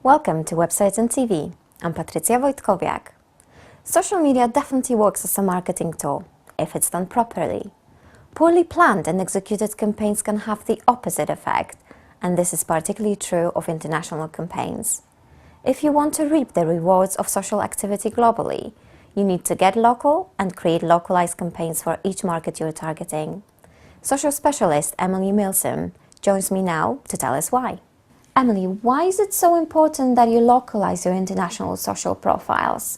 Welcome to Websites and TV. I'm Patrycja Wojtkowiak. Social media definitely works as a marketing tool, if it's done properly. Poorly planned and executed campaigns can have the opposite effect, and this is particularly true of international campaigns. If you want to reap the rewards of social activity globally, you need to get local and create localized campaigns for each market you're targeting. Social specialist Emily Milsom joins me now to tell us why. Emily, why is it so important that you localize your international social profiles?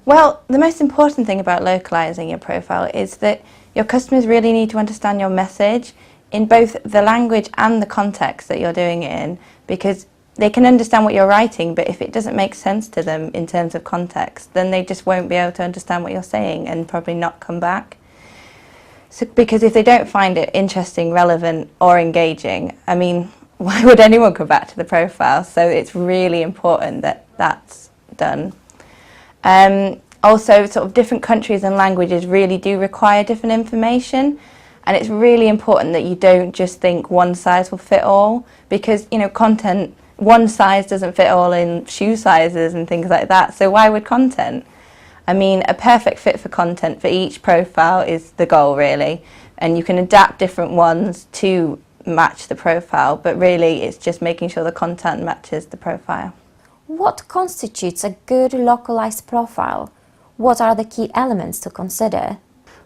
Well, the most important thing about localizing your profile is that your customers really need to understand your message in both the language and the context that you're doing it in, because they can understand what you're writing, but if it doesn't make sense to them in terms of context, then they just won't be able to understand what you're saying and probably not come back. So, because if they don't find it interesting, relevant or engaging, why would anyone come back to the profile? So it's really important that that's done. Also, sort of different countries and languages really do require different information, and it's really important that you don't just think one size will fit all, because content, one size doesn't fit all in shoe sizes and things like that. So why would content? A perfect fit for content for each profile is the goal, really, and you can adapt different ones to match the profile, but really it's just making sure the content matches the profile. What constitutes a good localized profile? What are the key elements to consider?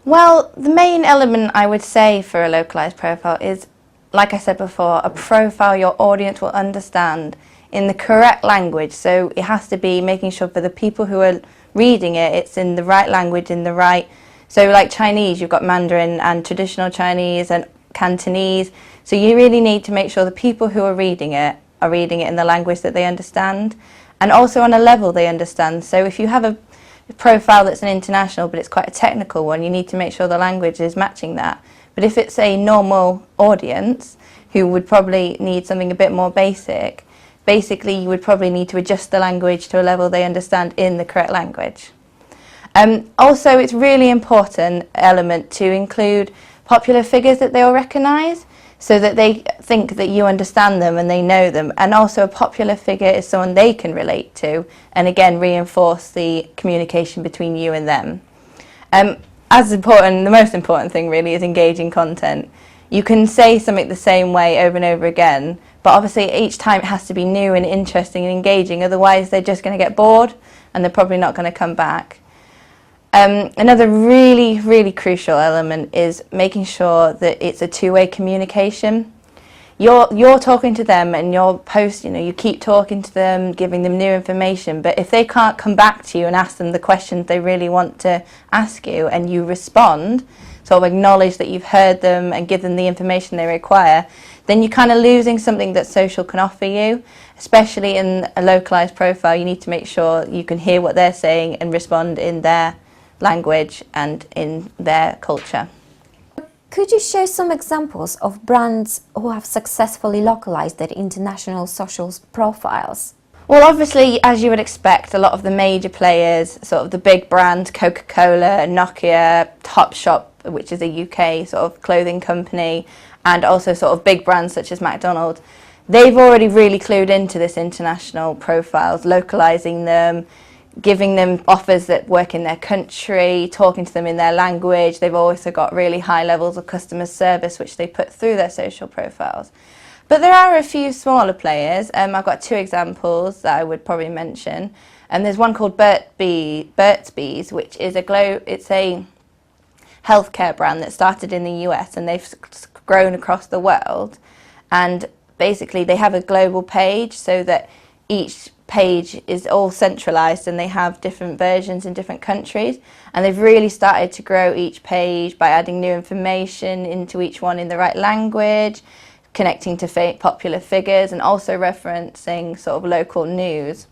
Well, the main element I would say for a localized profile is, like I said before, a profile your audience will understand in the correct language. So it has to be making sure for the people who are reading it, it's in the right language, so like Chinese, you've got Mandarin and traditional Chinese and Cantonese. So you really need to make sure the people who are reading it in the language that they understand, and also on a level they understand. So if you have a profile that's an international but it's quite a technical one, you need to make sure the language is matching that. But if it's a normal audience who would probably need something a bit more basic, basically you would probably need to adjust the language to a level they understand in the correct language. Also, it's really important element to include popular figures that they'll recognise, so that they think that you understand them and they know them. And also a popular figure is someone they can relate to, and again reinforce the communication between you and them. The most important thing really is engaging content. You can say something the same way over and over again, but obviously each time it has to be new and interesting and engaging, otherwise they're just going to get bored and they're probably not going to come back. Another really, really crucial element is making sure that it's a two-way communication. You're talking to them and your post, you keep talking to them, giving them new information, but if they can't come back to you and ask them the questions they really want to ask you, and you respond, sort of acknowledge that you've heard them and give them the information they require, then you're kind of losing something that social can offer you. Especially in a localized profile, you need to make sure you can hear what they're saying and respond in their language and in their culture. Could you share some examples of brands who have successfully localized their international social profiles? Well, obviously, as you would expect, a lot of the major players, sort of the big brands, Coca-Cola, Nokia, Topshop, which is a UK sort of clothing company, and also sort of big brands such as McDonald's, they've already really clued into this international profiles, localizing them, giving them offers that work in their country, talking to them in their language. They've also got really high levels of customer service which they put through their social profiles. But there are a few smaller players. I've got two examples that I would probably mention. There's one called Burt's Bees, which is it's a healthcare brand that started in the US and they've grown across the world. And basically they have a global page, so that each page is all centralized and they have different versions in different countries, and they've really started to grow each page by adding new information into each one in the right language, connecting to popular figures, and also referencing sort of local news.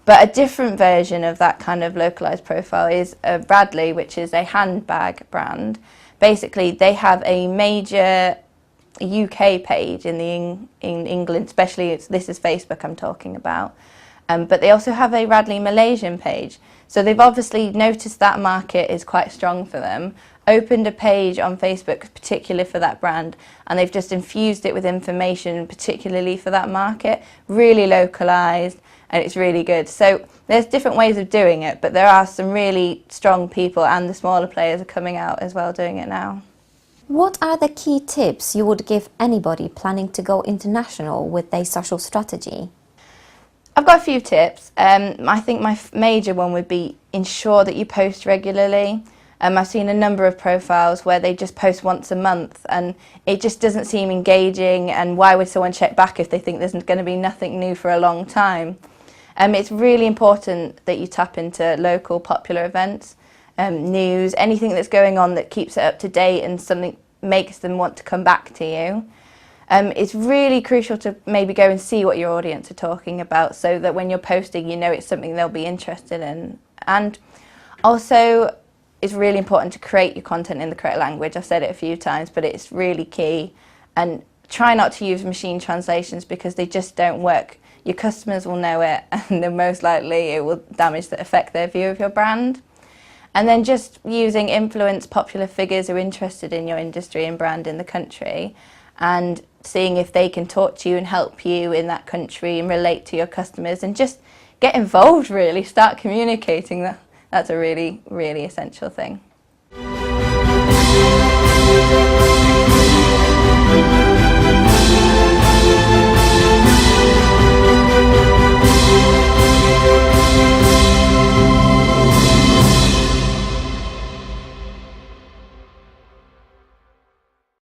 But a different version of that kind of localized profile is Bradley, which is a handbag brand. Basically they have a major UK page in England, especially this is Facebook I'm talking about, but they also have a Radley Malaysian page. So they've obviously noticed that market is quite strong for them, opened a page on Facebook particularly for that brand, and they've just infused it with information particularly for that market, really localised, and it's really good. So there's different ways of doing it, but there are some really strong people, and the smaller players are coming out as well doing it now. What are the key tips you would give anybody planning to go international with their social strategy? I've got a few tips. I think my major one would be ensure that you post regularly. I've seen a number of profiles where they just post once a month and it just doesn't seem engaging, and why would someone check back if they think there's going to be nothing new for a long time? It's really important that you tap into local popular events, news, anything that's going on that keeps it up to date and something makes them want to come back to you. It's really crucial to maybe go and see what your audience are talking about, so that when you're posting, you know it's something they'll be interested in. And also, it's really important to create your content in the correct language. I've said it a few times, but it's really key. And try not to use machine translations because they just don't work. Your customers will know it, and then most likely it will affect their view of your brand. And then just using influence popular figures who are interested in your industry and brand in the country, and seeing if they can talk to you and help you in that country and relate to your customers, and just get involved really, start communicating. That's a really, really essential thing.